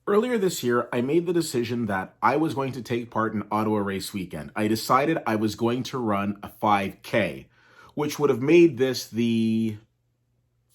Earlier this year, I made the decision that I was going to take part in Ottawa race weekend. I decided I was going to run a 5K, which would have made this the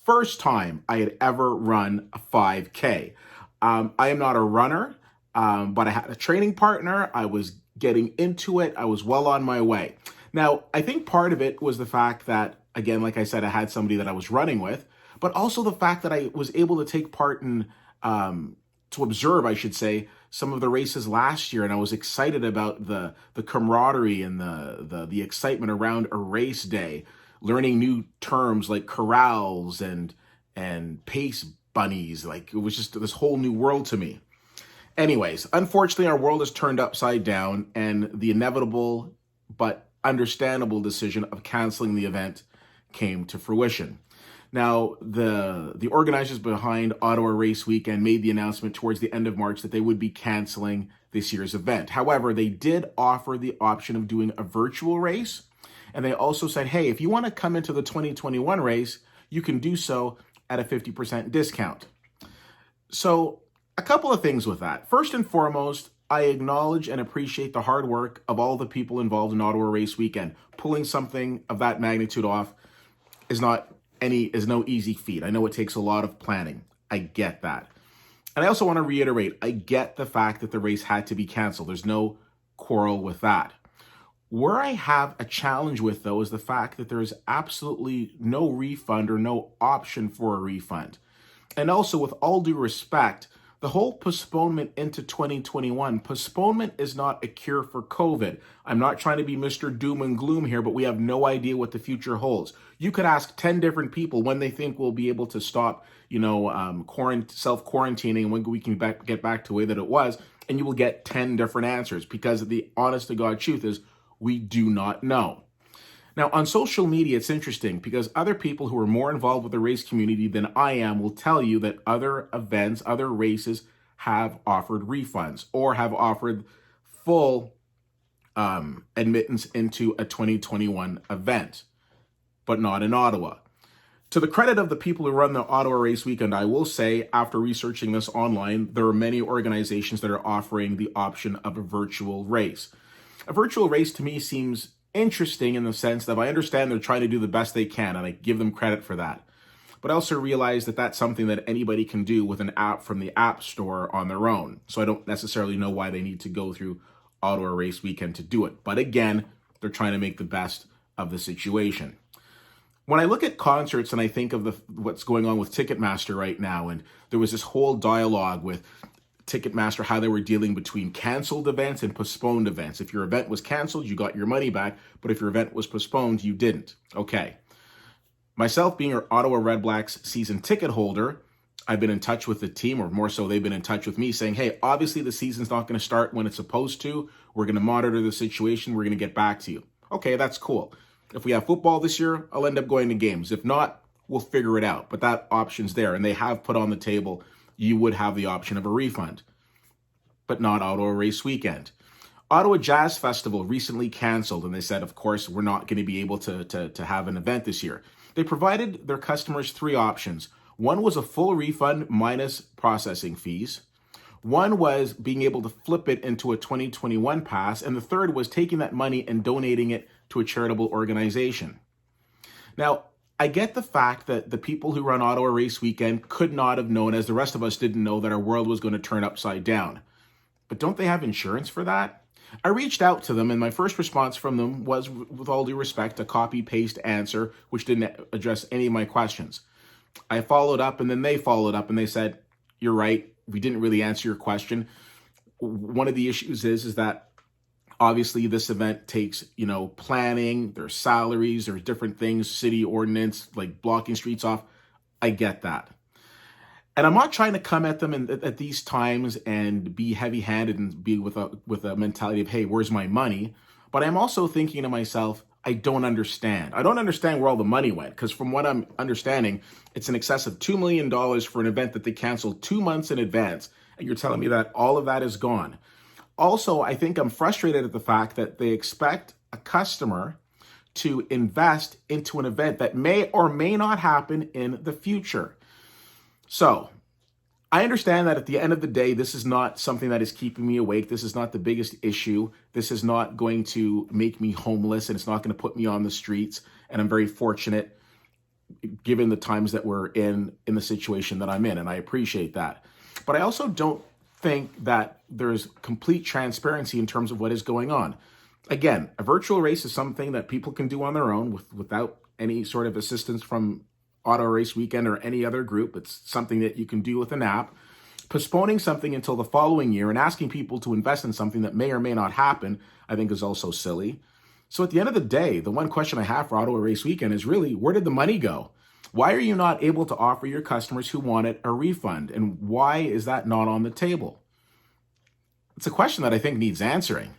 first time I had ever run a 5K. I am not a runner, but I had a training partner. I was getting into it. I was well on my way. Now, I think part of it was the fact that, again, like I said, I had somebody that I was running with, but also the fact that I was able to take part in, to observe, I should say, some of the races last year, and I was excited about the camaraderie and the excitement around a race day, learning new terms like corrals and pace bunnies. Like, it was just this whole new world to me. Anyways, unfortunately, our world has turned upside down, and the inevitable but understandable decision of canceling the event came to fruition. Now, the organizers behind Ottawa Race Weekend made the announcement towards the end of March that they would be canceling this year's event. However, they did offer the option of doing a virtual race, and they also said, hey, if you want to come into the 2021 race, you can do so at a 50% discount. So, a couple of things with that. First and foremost, I acknowledge and appreciate the hard work of all the people involved in Ottawa Race Weekend. Pulling something of that magnitude off is no easy feat. I know it takes a lot of planning. I get that. And I also want to reiterate, I get the fact that the race had to be canceled. There's no quarrel with that. Where I have a challenge with, though, is the fact that there is absolutely no refund or no option for a refund. And also, with all due respect, the whole postponement into 2021, postponement is not a cure for COVID. I'm not trying to be Mr. Doom and Gloom here, but we have no idea what the future holds. You could ask 10 different people when they think we'll be able to stop, self-quarantining and when we can get back to the way that it was, and you will get 10 different answers, because the honest to God truth is we do not know. Now, on social media, it's interesting because other people who are more involved with the race community than I am will tell you that other events, other races have offered refunds or have offered full admittance into a 2021 event, but not in Ottawa. To the credit of the people who run the Ottawa Race Weekend, I will say, after researching this online, there are many organizations that are offering the option of a virtual race. A virtual race to me seems interesting in the sense that I understand they're trying to do the best they can, and I give them credit for that. But I also realize that that's something that anybody can do with an app from the App Store on their own. So I don't necessarily know why they need to go through Ottawa Race Weekend to do it. But again, they're trying to make the best of the situation. When I look at concerts and I think of what's going on with Ticketmaster right now, and there was this whole dialogue with Ticketmaster, how they were dealing between canceled events and postponed events. If your event was canceled, you got your money back, but if your event was postponed, you didn't. Okay. Myself being an Ottawa Red Blacks season ticket holder, I've been in touch with the team, or more so, they've been in touch with me saying, hey, obviously the season's not going to start when it's supposed to. We're going to monitor the situation. We're going to get back to you. Okay, that's cool. If we have football this year, I'll end up going to games. If not, we'll figure it out. But that option's there, and they have put on the table you would have the option of a refund, but not Ottawa Race Weekend. Ottawa Jazz Festival recently canceled, and they said, of course, we're not going to be able to have an event this year. They provided their customers three options. One was a full refund minus processing fees. One was being able to flip it into a 2021 pass, and the third was taking that money and donating it to a charitable organization. Now, I get the fact that the people who run Ottawa Race Weekend could not have known, as the rest of us didn't know, that our world was going to turn upside down. But don't they have insurance for that? I reached out to them, and my first response from them was, with all due respect, a copy-paste answer, which didn't address any of my questions. I followed up, and then they followed up, and they said, you're right, we didn't really answer your question. One of the issues is that obviously this event takes, planning, there's salaries, there's different things, city ordinance, like blocking streets off. I get that. And I'm not trying to come at them at these times and be heavy-handed and be with a mentality of, hey, where's my money? But I'm also thinking to myself, I don't understand. I don't understand where all the money went, because from what I'm understanding, it's in excess of $2 million for an event that they canceled 2 months in advance. And you're telling me that all of that is gone. Also, I think I'm frustrated at the fact that they expect a customer to invest into an event that may or may not happen in the future. So, I understand that at the end of the day, this is not something that is keeping me awake. This is not the biggest issue. This is not going to make me homeless, and it's not going to put me on the streets. And I'm very fortunate given the times that we're in the situation that I'm in, and I appreciate that. But I also don't think that there's complete transparency in terms of what is going on. Again, a virtual race is something that people can do on their own without any sort of assistance from Ottawa Race Weekend or any other group. It's something that you can do with an app. Postponing something until the following year and asking people to invest in something that may or may not happen, I think is also silly. So at the end of the day, the one question I have for Ottawa Race Weekend is really, where did the money go? Why are you not able to offer your customers who want it a refund? And why is that not on the table? It's a question that I think needs answering.